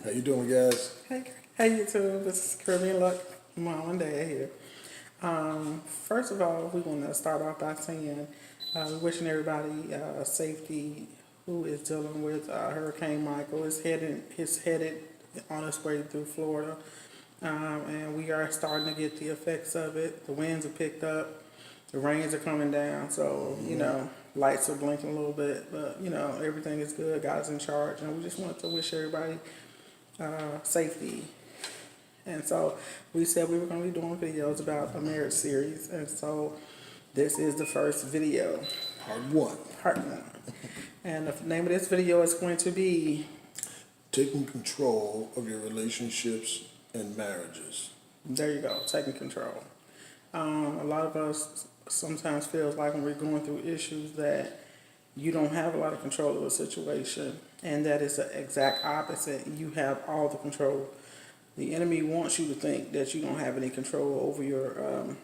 How you doing, guys? Hey YouTube, this is Caribbean Luck, Mom and Dad here. First of all, we want to start off by saying wishing everybody safety who is dealing with Hurricane Michael. It's headed on its way through Florida, and we are starting to get the effects of it. The winds have picked up, the rains are coming down, so lights are blinking a little bit, but everything is good. God's in charge, and we just want to wish everybody safety. And so we said we were going to be doing videos about a marriage series, and so this is the first video. Part one. And the name of this video is going to be Taking Control of Your Relationships and Marriages. There you go, taking control. A lot of us sometimes feels like when we're going through issues that you don't have a lot of control of a situation, and that is the exact opposite. You have all the control. The enemy wants you to think that you don't have any control over your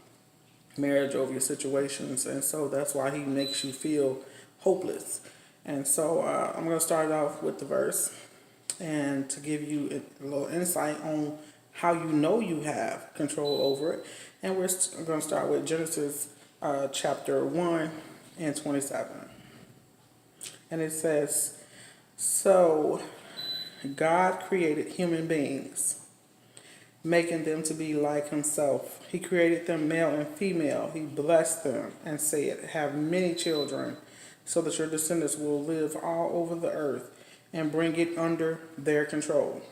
marriage, over your situations, and so that's why he makes you feel hopeless. And so I'm going to start off with the verse and to give you a little insight on how you know you have control over it. And we're going to start with Genesis chapter 1 and 27. And it says, "So God created human beings, making them to be like himself. He created them male and female. He blessed them and said, 'Have many children, so that your descendants will live all over the earth and bring it under their control.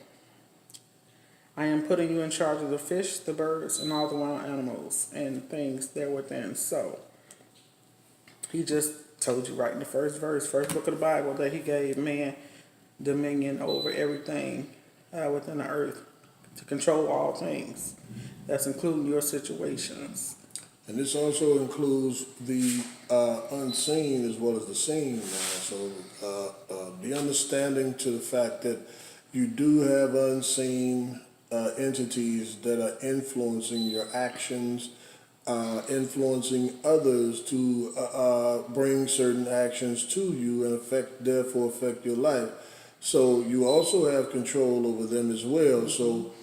I am putting you in charge of the fish, the birds, and all the wild animals and things there within.'" So he just told you right in the first verse, first book of the Bible, that he gave man dominion over everything within the earth, to control all things. That's including your situations. And this also includes the unseen as well as the seen now. So be understanding to the fact that you do have unseen entities that are influencing your actions, influencing others to bring certain actions to you and therefore affect your life. So you also have control over them as well. So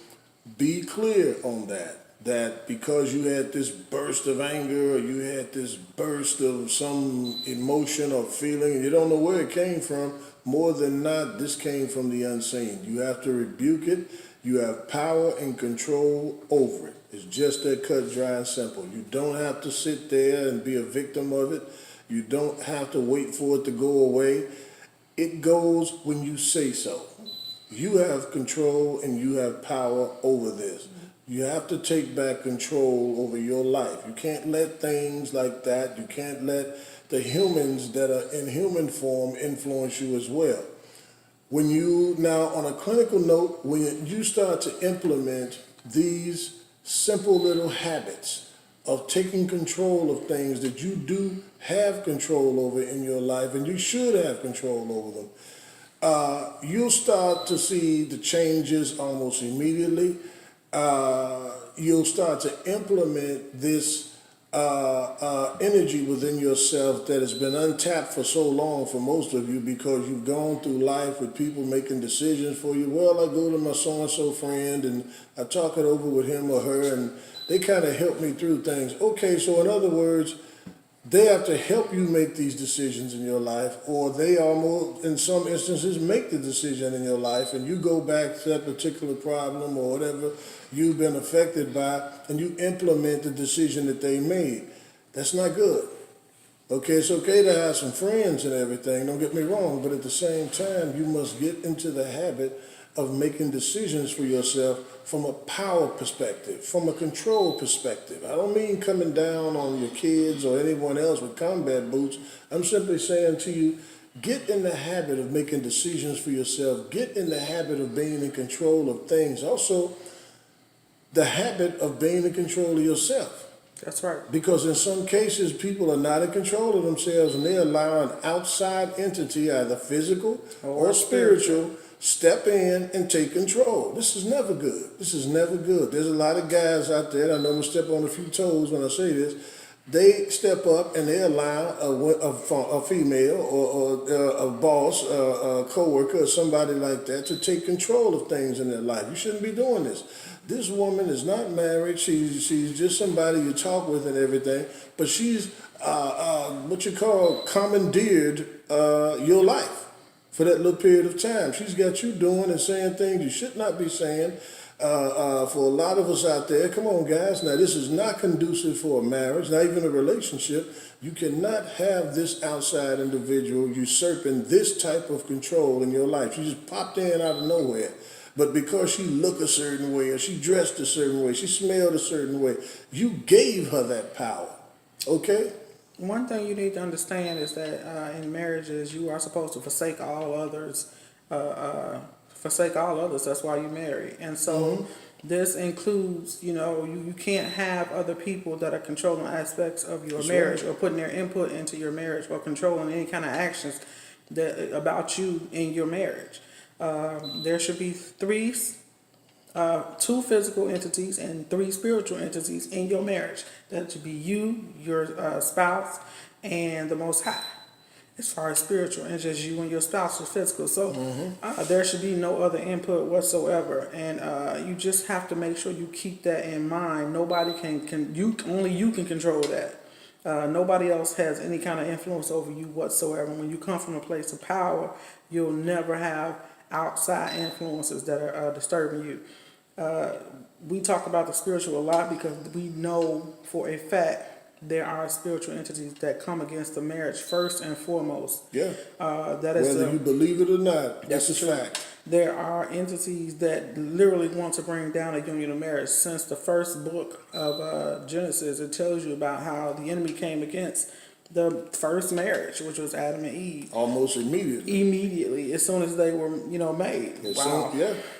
be clear on that because you had this burst of anger or you had this burst of some emotion or feeling and you don't know where it came from, more than not, this came from the unseen. You have to rebuke it. You have power and control over it. It's just that cut, dry, and simple. You don't have to sit there and be a victim of it. You don't have to wait for it to go away. It goes when you say so. You have control and you have power over this. You have to take back control over your life. You can't let things like that, you can't let the humans that are in human form influence you as well. When you, now on a clinical note, when you start to implement these simple little habits of taking control of things that you do have control over in your life, and you should have control over them, you'll start to see the changes almost immediately. You'll start to implement this energy within yourself that has been untapped for so long for most of you because you've gone through life with people making decisions for you. Well, I go to my so-and-so friend and I talk it over with him or her and they kind of help me through things. Okay, so in other words, they have to help you make these decisions in your life, or they almost, in some instances, make the decision in your life, and you go back to that particular problem or whatever you've been affected by, and you implement the decision that they made. That's not good. Okay, it's okay to have some friends and everything, don't get me wrong, but at the same time, you must get into the habit of making decisions for yourself from a power perspective, from a control perspective. I don't mean coming down on your kids or anyone else with combat boots. I'm simply saying to you, get in the habit of making decisions for yourself. Get in the habit of being in control of things. Also, the habit of being in control of yourself. That's right. Because in some cases, people are not in control of themselves and they allow an outside entity, either physical or spiritual, step in and take control. This is never good. This is never good. There's a lot of guys out there, I know I'm going to step on a few toes when I say this, they step up and they allow a female or a boss, a co-worker, or somebody like that to take control of things in their life. You shouldn't be doing this. This woman is not married. She's just somebody you talk with and everything, but she's what you call commandeered your life for that little period of time. She's got you doing and saying things you should not be saying. For a lot of us out there, come on, guys. Now, this is not conducive for a marriage, not even a relationship. You cannot have this outside individual usurping this type of control in your life. She just popped in out of nowhere. But because she looked a certain way, or she dressed a certain way, she smelled a certain way, you gave her that power. Okay? One thing you need to understand is that in marriages, you are supposed to forsake all others. Forsake all others. That's why you marry. And so this includes, you can't have other people that are controlling aspects of your marriage or putting their input into your marriage or controlling any kind of actions about you in your marriage. There should be two physical entities and three spiritual entities in your marriage. That should be you, your spouse, and the Most High. As far as spiritual, and just you and your spouse are physical. So there should be no other input whatsoever. And you just have to make sure you keep that in mind. Nobody only you can control that. Nobody else has any kind of influence over you whatsoever. When you come from a place of power, you'll never have outside influences that are disturbing you. We talk about the spiritual a lot because we know for a fact there are spiritual entities that come against the marriage first and foremost. Yeah. That is whether you believe it or not, that's a fact. There are entities that literally want to bring down a union of marriage. Since the first book of Genesis, it tells you about how the enemy came against the first marriage, which was Adam and Eve. Almost immediately. Immediately, as soon as they were, made. Wow.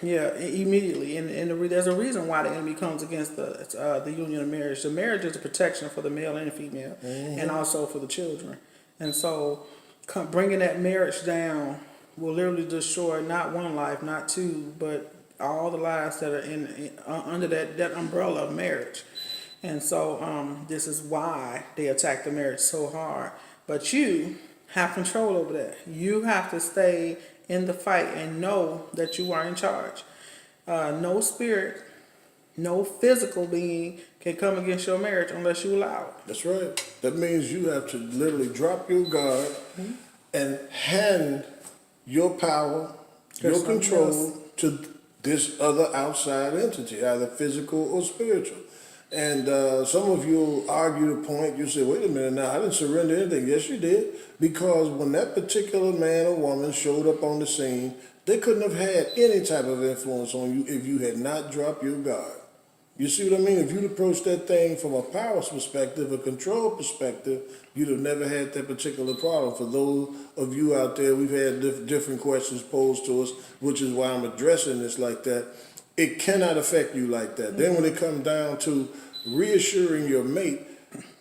Yeah, immediately. And there's a reason why the enemy comes against the union of marriage. The marriage is a protection for the male and female, and also for the children. And so, bringing that marriage down will literally destroy not one life, not two, but all the lives that are under that umbrella of marriage. And so this is why they attack the marriage so hard. But you have control over that. You have to stay in the fight and know that you are in charge. No spirit, no physical being can come against your marriage unless you allow it. That's right. That means you have to literally drop your guard and hand your power, your control to this other outside entity, either physical or spiritual. And some of you will argue the point. You say, wait a minute now, I didn't surrender anything. Yes, you did. Because when that particular man or woman showed up on the scene, they couldn't have had any type of influence on you if you had not dropped your guard. You see what I mean? If you'd approached that thing from a power perspective, a control perspective, you'd have never had that particular problem. For those of you out there, we've had different questions posed to us, which is why I'm addressing this like that. It cannot affect you like that. Then when it comes down to reassuring your mate,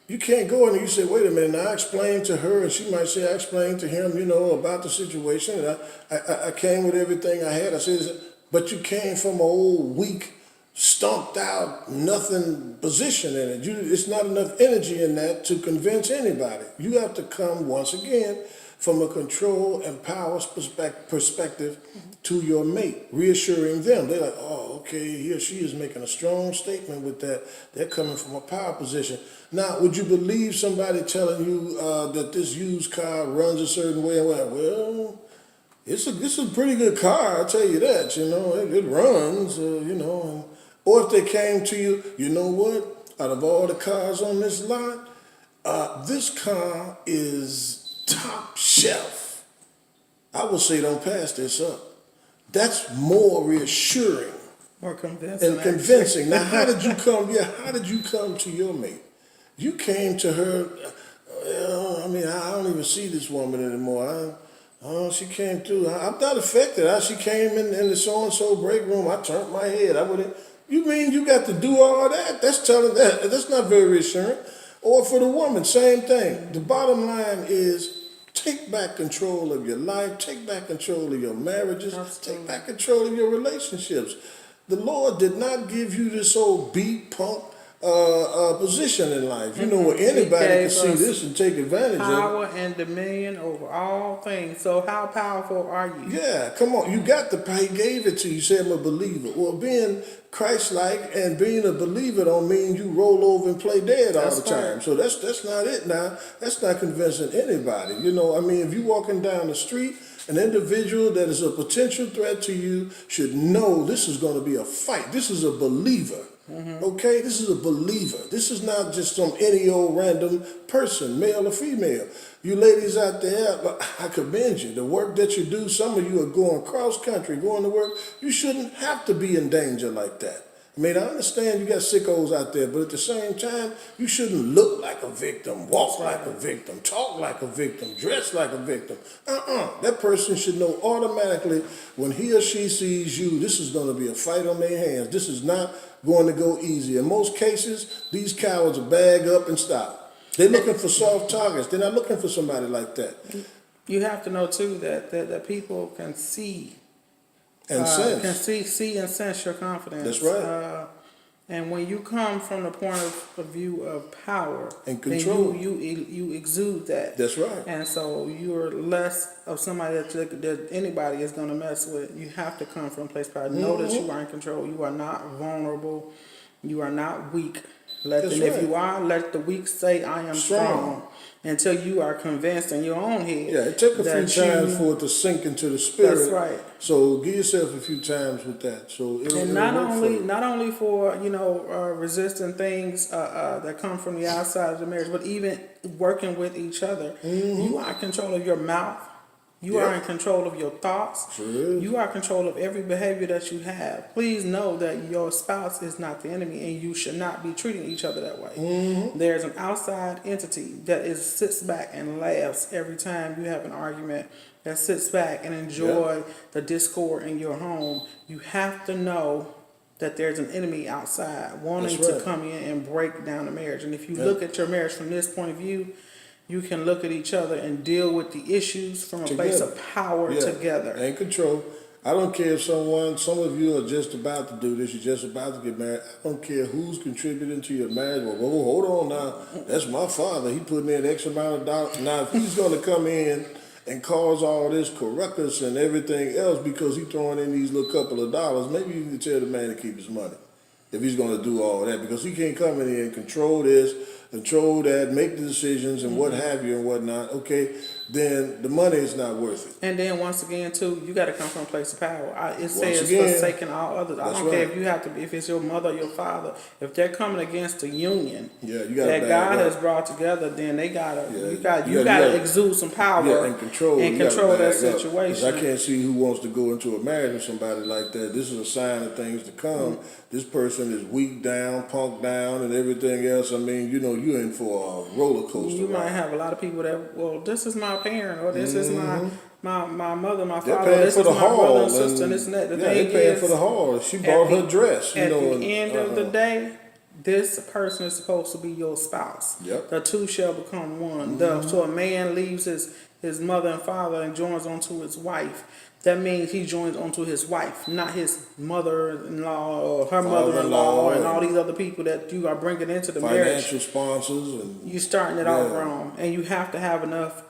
you can't go in and you say, wait a minute, now I explained to her, and she might say, I explained to him, about the situation, and I came with everything I had. I said, but you came from an old, weak, stomped out, nothing position in it. It's not enough energy in that to convince anybody. You have to come, once again, from a control and power perspective to your mate, reassuring them. They're like, oh, okay, he or she is making a strong statement with that. They're coming from a power position. Now, would you believe somebody telling you that this used car runs a certain way? Well, it's a pretty good car, I'll tell you that, it runs, or if they came to you, you know what, out of all the cars on this lot, this car is top shelf. I would say don't pass this up. That's more reassuring. More convincing. And convincing. Now, how did you come? Yeah, how did you come to your mate? You came to her. I don't even see this woman anymore. She came through. I'm not affected. She came in the so-and-so break room. I turned my head. You mean you got to do all that? That's not very reassuring. Or for the woman, same thing. The bottom line is take back control of your life. Take back control of your marriages. Absolutely. Take back control of your relationships. The Lord did not give you this old beat punk. position in life. You know, where anybody can see this and take advantage of it. Power and dominion over all things. So how powerful are you? Yeah, come on. You got the He gave it to you. You say I'm a believer. Well, being Christ-like and being a believer don't mean you roll over and play dead all the time. So that's not it now. That's not convincing anybody. You know, I mean, if you're walking down the street, an individual that is a potential threat to you should know this is going to be a fight. This is a believer. Okay, this is a believer. This is not just some any old random person, male or female. You ladies out there, I commend you. The work that you do, some of you are going cross country, going to work. You shouldn't have to be in danger like that. I mean, I understand you got sickos out there, but at the same time, you shouldn't look like a victim, walk like a victim, talk like a victim, dress like a victim. That person should know automatically when he or she sees you, this is going to be a fight on their hands. This is not going to go easy. In most cases, these cowards will bag up and stop. They're looking for soft targets. They're not looking for somebody like that. You have to know too that people can see and sense. Can see and sense your confidence. That's right. And when you come from the point of view of power and control, then you exude that. That's right. And so you're less of somebody that anybody is going to mess with. You have to come from a place of power. Know that you are in control. You are not vulnerable. You are not weak. If you are, let the weak say, I am strong. Until you are convinced in your own head. Yeah, it took a few times for it to sink into the spirit. That's right. So give yourself a few times with that. So not only for resisting things that come from the outside of the marriage, but even working with each other. You are in control of your mouth. You are in control of your thoughts. Sure. You are in control of every behavior that you have. Please know that your spouse is not the enemy, and you should not be treating each other that way. There's an outside entity that sits back and laughs every time you have an argument, that sits back and enjoy the discord in your home. You have to know that there's an enemy outside wanting to come in and break down the marriage. And if you look at your marriage from this point of view, you can look at each other and deal with the issues from a place of power together. And control. I don't care if some of you are just about to do this, you're just about to get married. I don't care who's contributing to your marriage. Well, hold on now. That's my father. He putting in X amount of dollars. Now, if he's going to come in and cause all this ruckus and everything else because he's throwing in these little couple of dollars, maybe you can tell the man to keep his money if he's going to do all that, because he can't come in here and control this, control that, make the decisions and what have you and whatnot. Okay, then the money is not worth it. And then once again, too, you got to come from a place of power. It says forsaking all others. I don't care if you have to, if it's your mother or your father. If they're coming against a union that God has brought together, then they you gotta exude some power and control that situation. I can't see who wants to go into a marriage with somebody like that. This is a sign of things to come. This person is weak down, punked down, and everything else. I mean, you're in for a roller coaster. You might have a lot of people that, well, this is my parent, or this is my mother, my they're father, this for is the my hall, brother and sister, and this and that. They're paying for the hall. She bought her dress. At the end of the day, this person is supposed to be your spouse. Yep. The two shall become one. So a man leaves his mother and father and joins onto his wife. That means he joins onto his wife, not his mother-in-law or her mother-in-law and all these other people that you are bringing into the marriage. Financial sponsors. And you're starting it off wrong. And you have to have enough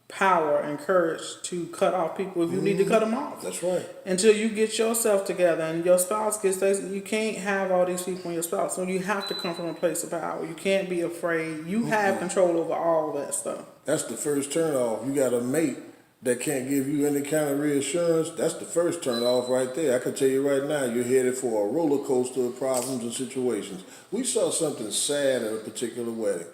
power and courage to cut off people if you need to cut them off. That's right. Until you get yourself together and your spouse gets things, you can't have all these people in your spouse. So you have to come from a place of power. You can't be afraid. You have control over all that stuff. That's the first turn off. You got a mate that can't give you any kind of reassurance. That's the first turn off right there. I can tell you right now, you're headed for a roller coaster of problems and situations. We saw something sad at a particular wedding.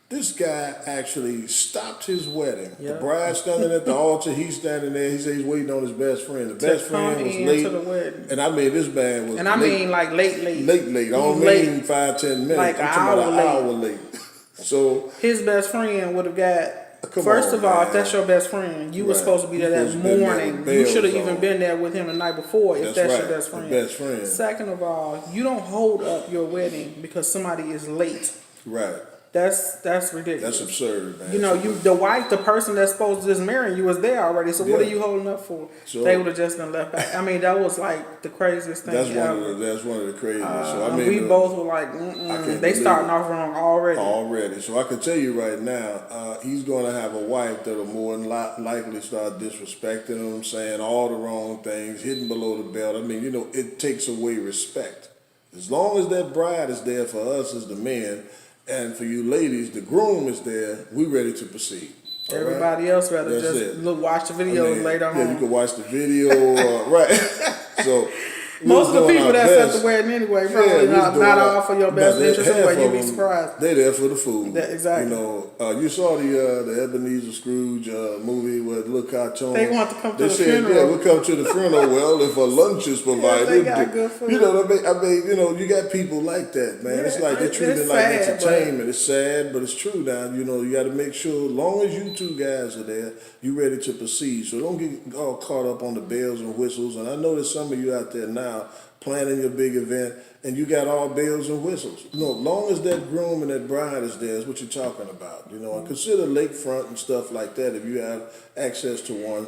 This guy actually stopped his wedding. The bride standing at the altar, he's standing there. He said he's waiting on his best friend. The best friend was late. And I mean, this man was late. Like late. Late. I don't mean 5-10 minutes. Like I'm talking about an hour late. So his best friend would have got. First of all, if that's your best friend, you were supposed to be there that morning. You should have even been there with him the night before if that's your best friend. Best friend. Second of all, you don't hold up your wedding because somebody is late. Right. That's ridiculous. That's absurd, man. You know, the wife, the person that's supposed to just marry you, was there already. So what Yeah. are you holding up for? So- They would have just been left back. I mean, that was like the craziest thing That's ever. that's one of the craziest. So I mean, We both were like, can't they believe starting it. off wrong already. Already. So I can tell you right now, he's going to have a wife that'll more than likely start disrespecting him, saying all the wrong things, hitting below the belt. I mean, you know, it takes away respect. As long as that bride is there for us as the men, and for you ladies, the groom is there, we ready to proceed. All right? Everybody else rather That's just it. watch the videos later on. Yeah, you can watch the video, right? So we Most was of the doing people our that's at best. the wedding anyway, Yeah, probably we was not doing all for your best interest anyway. You'd be them, surprised. They there for the food. Exactly. You know, you saw the Ebenezer Scrooge movie with little cartoon. They want to come to They the said, funeral. yeah, we'll come to the funeral. Well, if a lunch is provided, they got good food. You know, I mean, you know, you got people like that, man. Yeah, it's like they treat it it's like sad, entertainment. It's sad, but it's true. Now, you know, you got to make sure, as long as you two guys are there, you ready to proceed. So don't get all caught up on the bells and whistles. And I know there's some of you out there now planning your big event, and you got all bells and whistles. You know, as long as that groom and that bride is there, is what you're talking about. You know, and consider lakefront and stuff like that if you have access to one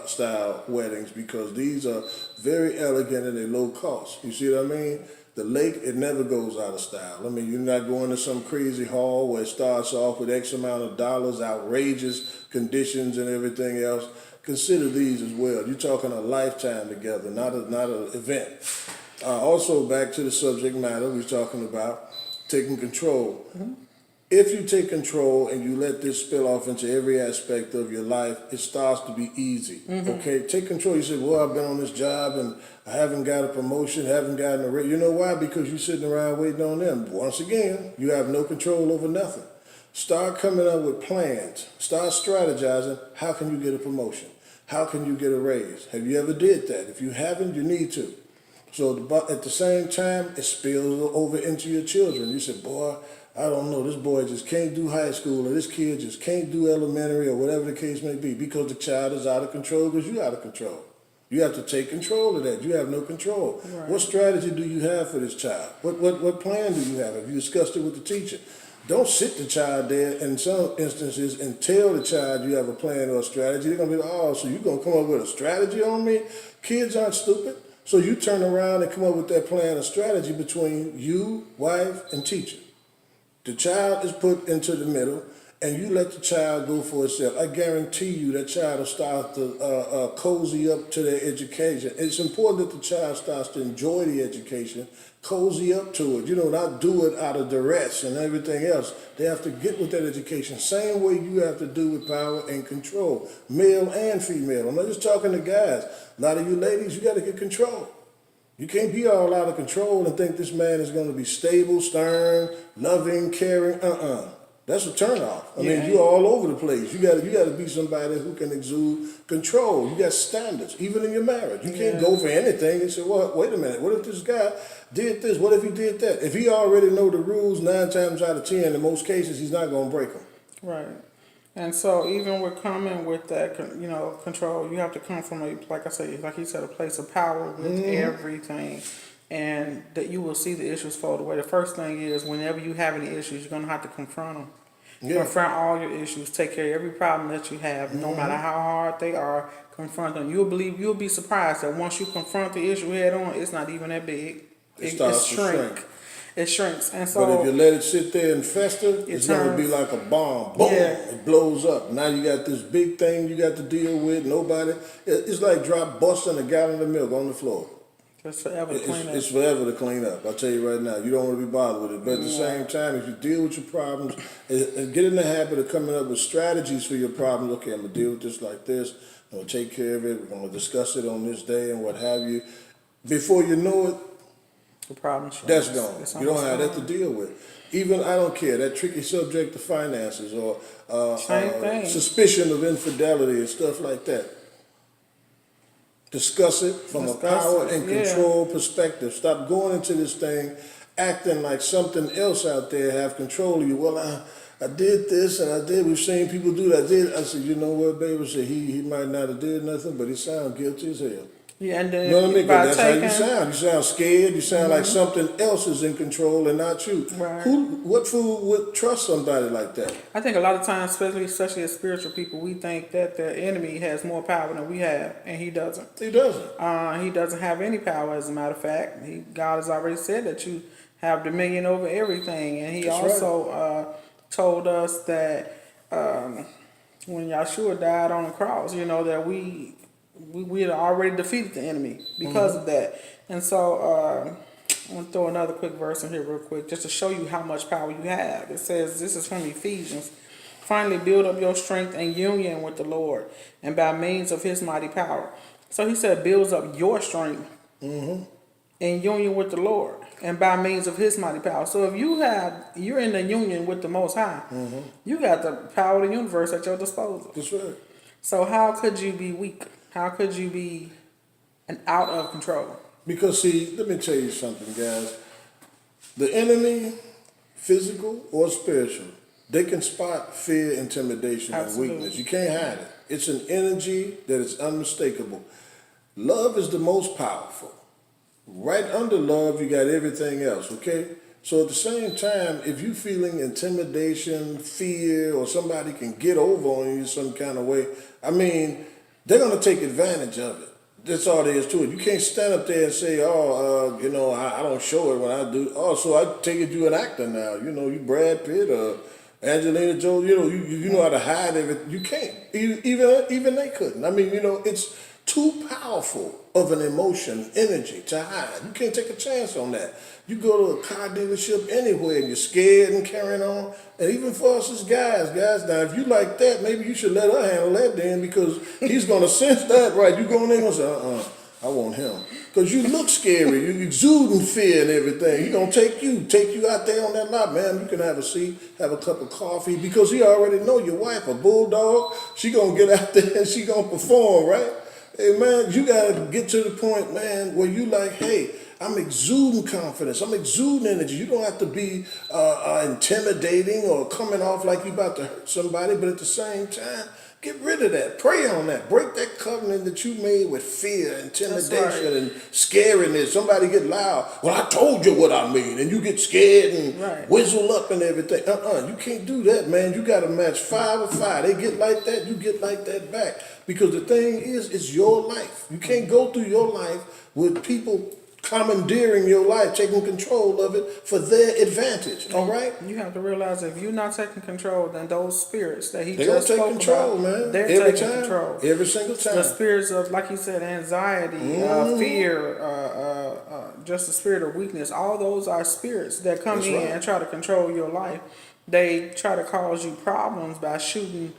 style weddings, because these are very elegant and they're low cost. You see what I mean? The lake, it never goes out of style. I mean, you're not going to some crazy hall where it starts off with X amount of dollars, outrageous conditions and everything else. Consider these as well. You're talking a lifetime together, not an event. Also, back to the subject matter, we're talking about taking control. Mm-hmm. If you take control and you let this spill off into every aspect of your life, it starts to be easy. Okay, take control. You say, well, I've been on this job and I haven't got a promotion, haven't gotten a raise. You know why? Because you're sitting around waiting on them. Once again, you have no control over nothing. Start coming up with plans. Start strategizing. How can you get a promotion? How can you get a raise? Have you ever did that? If you haven't, you need to. So at the same time, it spills over into your children. You say, boy, I don't know, this boy just can't do high school, or this kid just can't do elementary, or whatever the case may be, because the child is out of control because you're out of control. You have to take control of that. You have no control. Right. What strategy do you have for this child? What plan do you have? Have you discussed it with the teacher? Don't sit the child there in some instances and tell the child you have a plan or a strategy. They're going to be like, oh, so you're going to come up with a strategy on me? Kids aren't stupid. So you turn around and come up with that plan or strategy between you, wife, and teacher. The child is put into the middle, and you let the child go for itself. I guarantee you that child will start to cozy up to their education. It's important that the child starts to enjoy the education, cozy up to it, you know, not do it out of duress and everything else. They have to get with that education. Same way you have to do with power and control, male and female. I'm not just talking to guys. A lot of you ladies, you got to get control. You can't be all out of control and think this man is going to be stable, stern, loving, caring. That's a turnoff. I mean, you're all over the place. You got to be somebody who can exude control. You got standards, even in your marriage. You can't go for anything and say, well, wait a minute, what if this guy did this? What if he did that? If he already know the rules 9 times out of 10, in most cases, he's not going to break them. Right. And so even with coming with that, you know, control, you have to come from a, like I say, like he said, a place of power with everything, and that you will see the issues fold away. The first thing is, whenever you have any issues, you're going to have to confront them. Confront all your issues. Take care of every problem that you have, no matter how hard they are. Confront them. You'll be surprised that once you confront the issue head on, it's not even that big. It starts to shrink. It shrinks, and so. But if you let it sit there and fester, it's going to be like a bomb. Boom! It blows up. Now you got this big thing you got to deal with. Nobody. It's like busting a gallon of milk on the floor. It's forever to clean up. It's forever to clean up. I'll tell you right now. You don't want to be bothered with it. But at the same time, if you deal with your problems and get in the habit of coming up with strategies for your problems, okay, I'm going to deal with this like this. I'm going to take care of it. We're going to discuss it on this day and what have you. Before you know it, the problem that's gone. You don't have that to deal with. Even, I don't care, that tricky subject of finances or suspicion of infidelity and stuff like that. Discuss it from a power and control perspective. Stop going into this thing acting like something else out there have control of you. Well, I did this and I did. We've seen people do that. I said, you know what, baby? I said, he might not have did nothing, but he sounds guilty as hell. Yeah, and then You know what I mean? by 'Cause that's how you taking, sound. You sound scared. You sound like something else is in control and not you. Right. What fool would trust somebody like that? I think a lot of times, especially as spiritual people, we think that the enemy has more power than we have, and he doesn't. He doesn't. He doesn't have any power, as a matter of fact. God has already said that you have dominion over everything, and He That's also told us that when Yahshua died on the cross, that we had already defeated the enemy because of that. And so I'm going to throw another quick verse in here real quick just to show you how much power you have. It says, this is from Ephesians. Finally, build up your strength and union with the Lord, and by means of His mighty power. So he said, builds up your strength in union with the Lord, and by means of His mighty power. So if you're in the union with the Most High, you got the power of the universe at your disposal. That's right. So how could you be weak? How could you be out of control? Because see, let me tell you something, guys. The enemy, physical or spiritual, they can spot fear, intimidation, Absolutely. and weakness. You can't hide it. It's an energy that is unmistakable. Love is the most powerful. Right under love, you got everything else, okay? So at the same time, if you're feeling intimidation, fear, or somebody can get over on you some kind of way, I mean, they're going to take advantage of it. That's all there is to it. You can't stand up there and say, I don't show it when I do. Oh, so I take it you an actor now. You Brad Pitt or Angelina Jolie, you know how to hide everything. You can't. Even they couldn't. I mean, it's too powerful of an emotion, energy to hide. You can't take a chance on that. You go to a car dealership anywhere and you're scared and carrying on. And even for us as guys, now if you like that, maybe you should let her handle that then, because he's going to sense that, right? You going in and say, I want him. Because you look scary, you exuding fear and everything. He's going to take you out there on that lot, man. You can have a seat, have a cup of coffee, because he already know your wife, a bulldog. She going to get out there and she going to perform, right? Hey, man, you got to get to the point, man, where you like, hey, I'm exuding confidence. I'm exuding energy. You don't have to be intimidating or coming off like you about to hurt somebody, but at the same time, get rid of that. Pray on that. Break that covenant that you made with fear, intimidation, and scariness. Somebody get loud. Well, I told you what I mean, and you get scared and whizzle up and everything. You can't do that, man. You got to match 5 or 5. They get like that, you get like that back. Because the thing is, it's your life. You can't go through your life with people commandeering your life, taking control of it for their advantage. All right? You have to realize if you're not taking control, then those spirits that he They're just gonna spoke take control, about, man. they're Every taking time. control. Every single time. The spirits of, like you said, anxiety, fear, just the spirit of weakness. All those are spirits that come in and try to control your life. They try to cause you problems by shooting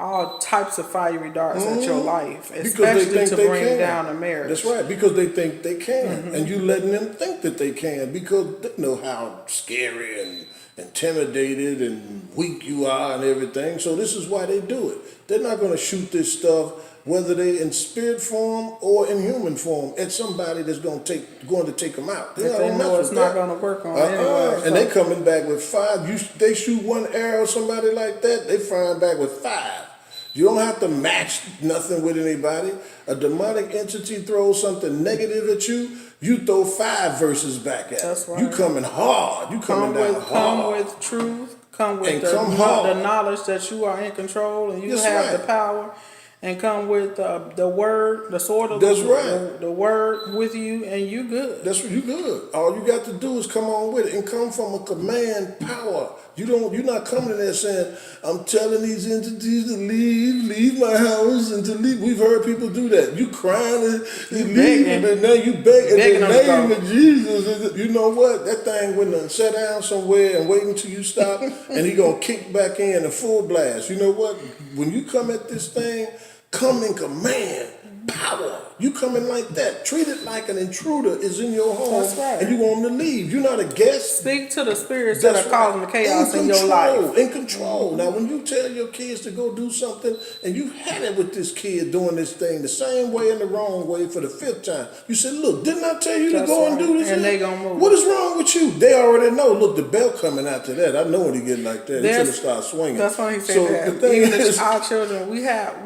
all types of fiery darts at your life, especially to bring down a marriage. That's right, because they think they can. And you letting them think that they can, because they know how scary and intimidated and weak you are and everything. So this is why they do it. They're not going to shoot this stuff, whether they're in spirit form or in human form, at somebody that's going to take them out. They know it's not going to work on anyway. And they coming back with 5. They shoot one arrow, somebody like that, they firing back with 5. You don't have to match nothing with anybody. A demonic entity throws something negative at you, you throw 5 verses back at That's it. right. You coming hard. You coming down hard. Come with truth. Come with the knowledge that you are in control and you have the power. And come with the word, the sword of the word with you, and you good. That's what you good. All you got to do is come on with it and come from a command power. You're not coming in there saying, I'm telling these entities to leave my house and to leave. We've heard people do that. You crying and you leaving, and now you begging in the name of Jesus. You know what? That thing went and sat down somewhere and wait until you stop, and he gonna kick back in full blast. You know what? When you come at this thing, come in command, power. You come in like that. Treat it like an intruder is in your home, and you want them to leave. You're not a guest. Speak to the spirits that are causing the chaos in your life. In control. Now, when you tell your kids to go do something, and you had it with this kid doing this thing the same way and the wrong way for the 5th time, you said, look, didn't I tell you to go and do this? And they gonna move. What is wrong with you? They already know. Look, the bell coming after that. I know when he get like that. He's going to start swinging. That's why he said so that. The thing Even is, our children, we have,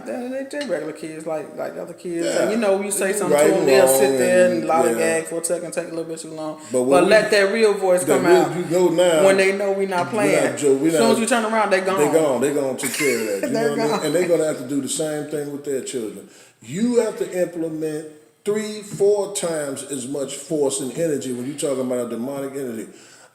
they're regular kids like other kids. Yeah. You know, you say They something right to them, and they'll wrong sit there and and, lollygag for a second, take a little bit too long. But But let that real voice come out you know now, when they know we not playing. As soon as you turn around, they gone. They gone take care of that. You know what I mean? And they're gonna have to do the same thing with their children. You have to implement 3-4 times as much force and energy when you're talking about a demonic entity.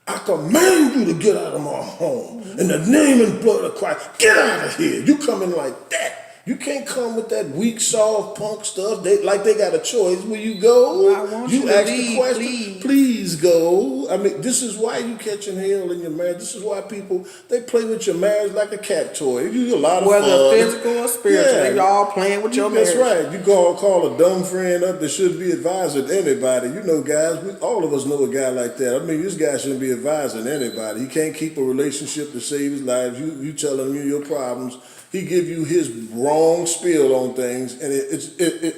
I command you to get out of my home. In the name and blood of Christ, get out of here. You coming like that. You can't come with that weak, soft, punk stuff. They got a choice. Will you go? I want you to ask leave, the question. please. Please go. I mean, this is why you catching hell in your marriage. This is why people, they play with your marriage like a cat toy. You use a lot of Whether fun. physical or spiritual, they all playing with your marriage. That's right. You call a dumb friend up that shouldn't be advising anybody. You know, guys, all of us know a guy like that. I mean, this guy shouldn't be advising anybody. He can't keep a relationship to save his life. You telling him your problems. He give you his wrong spiel on things, and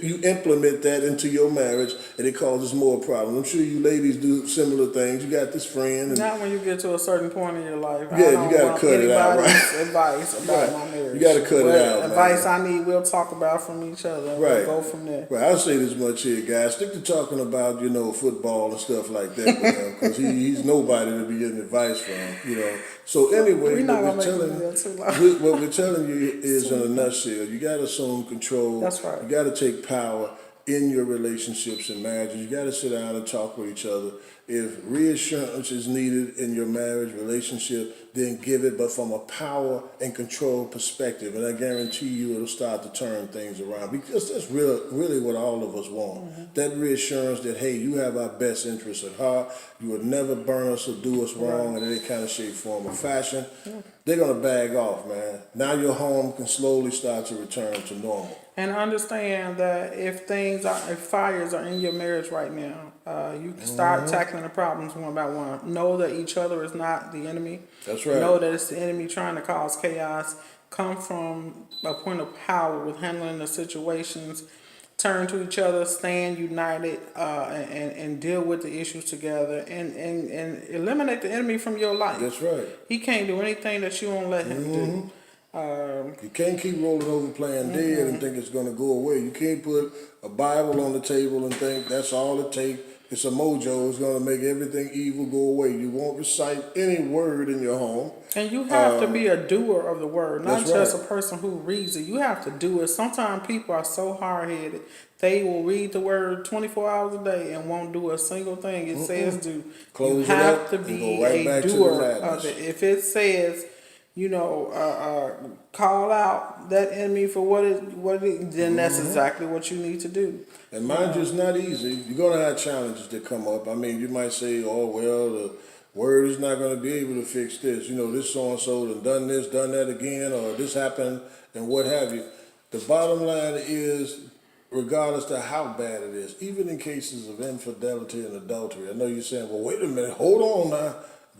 you implement that into your marriage, and it causes more problems. I'm sure you ladies do similar things. You got this friend. And not when you get to a certain point in your life. Yeah, you got to cut it out, right? Advice about my marriage. You got to cut it out, advice man. I need, we'll talk about from each other. Right. We'll go from there. Right. I'll say this much here, guys. Stick to talking about, football and stuff like that with him, because he's nobody to be getting advice from, So anyway, what we're telling you is in a nutshell, you got to assume control. That's right. You got to take power in your relationships and marriages. You got to sit down and talk with each other. If reassurance is needed in your marriage relationship, then give it, but from a power and control perspective. And I guarantee you it'll start to turn things around, because that's really what all of us want. Mm-hmm. That reassurance that, hey, you have our best interests at heart. You would never burn us or do us wrong in any kind of shape, form, or fashion. Yeah. They're going to bag off, man. Now your home can slowly start to return to normal. And understand that if fires are in your marriage right now, you can start tackling the problems one by one. Know that each other is not the enemy. That's right. Know that it's the enemy trying to cause chaos. Come from a point of power with handling the situations. Turn to each other, stand united, and deal with the issues together, and eliminate the enemy from your life. That's right. He can't do anything that you won't let him do. You can't keep rolling over playing dead and think it's going to go away. You can't put a Bible on the table and think that's all it takes. It's a mojo. It's going to make everything evil go away. You won't recite any word in your home. And you have to be a doer of the word, not just right. a person who reads it. You have to do it. Sometimes people are so hard-headed. They will read the word 24 hours a day and won't do a single thing it says do. Close you it have up to be a doer of it. If it says, call out that enemy for what it then that's exactly what you need to do. And mind you, it's not easy. You're going to have challenges that come up. I mean, you might say, oh, well, the word is not going to be able to fix this. This so-and-so done this, done that again, or this happened, and what have you. The bottom line is, regardless to how bad it is, even in cases of infidelity and adultery, I know you're saying, well, wait a minute, hold on now.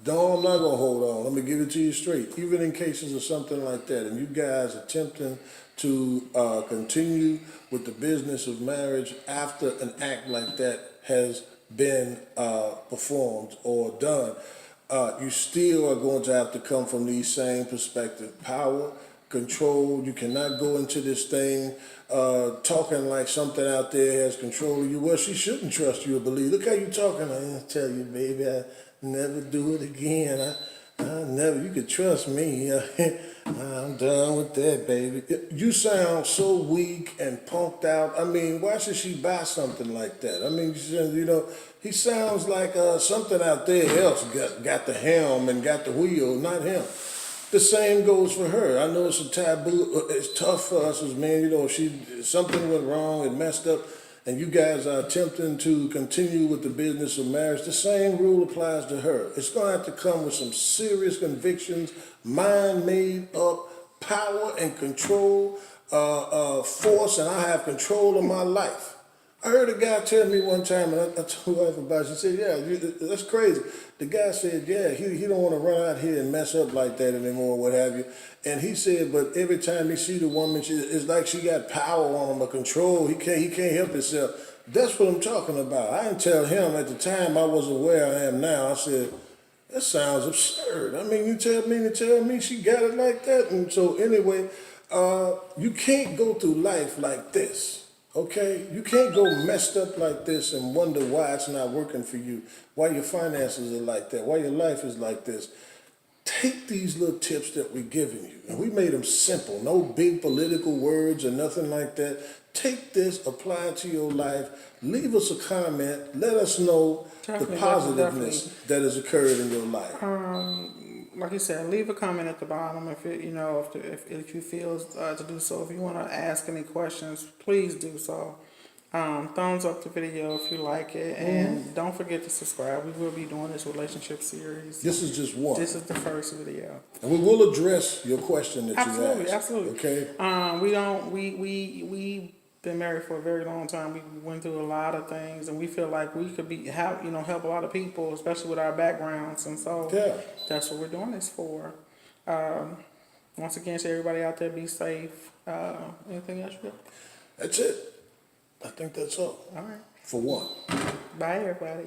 No, I'm not going to hold on. Let me give it to you straight. Even in cases of something like that, and you guys attempting to continue with the business of marriage after an act like that has been performed or done, you still are going to have to come from these same perspectives. Power, control. You cannot go into this thing talking like something out there has control of you. Well, she shouldn't trust you or believe. Look how you talking. I tell you, baby, I never do it again. I never. You could trust me. I'm done with that, baby. You sound so weak and punked out. I mean, why should she buy something like that? I mean, he sounds like something out there else got the helm and got the wheel, not him. The same goes for her. I know it's a taboo. It's tough for us as men. If something went wrong and messed up, and you guys are attempting to continue with the business of marriage, the same rule applies to her. It's going to have to come with some serious convictions, mind made up, power and control, force, and I have control of my life. I heard a guy tell me one time, and I told my wife about it. She said, yeah, that's crazy. The guy said, yeah, he don't want to run out here and mess up like that anymore, what have you. And he said, but every time he see the woman, it's like she got power on him or control. He can't help himself. That's what I'm talking about. I didn't tell him at the time I wasn't where I am now. I said, that sounds absurd. I mean, you tell me she got it like that. And so anyway, you can't go through life like this. Okay, you can't go messed up like this and wonder why it's not working for you, why your finances are like that, why your life is like this. Take these little tips that we're giving you, and we made them simple, no big political words or nothing like that. Take this, apply it to your life, leave us a comment, let us know the Definitely, positiveness definitely. that has occurred in your life. Like you said, leave a comment at the bottom if it, you know, if you feel to do so. If you want to ask any questions, please do so. Thumbs up the video if you like it, and don't forget to subscribe. We will be doing this relationship series. This is just one. This is the first video. And we will address your question that you Absolutely, asked. absolutely. Okay? We been married for a very long time. We went through a lot of things, and we feel like we could help a lot of people, especially with our backgrounds, and so Yeah. that's what we're doing this for. Once again, to everybody out there, be safe. Anything else? That's it. I think that's all. All right. For one. Bye, everybody.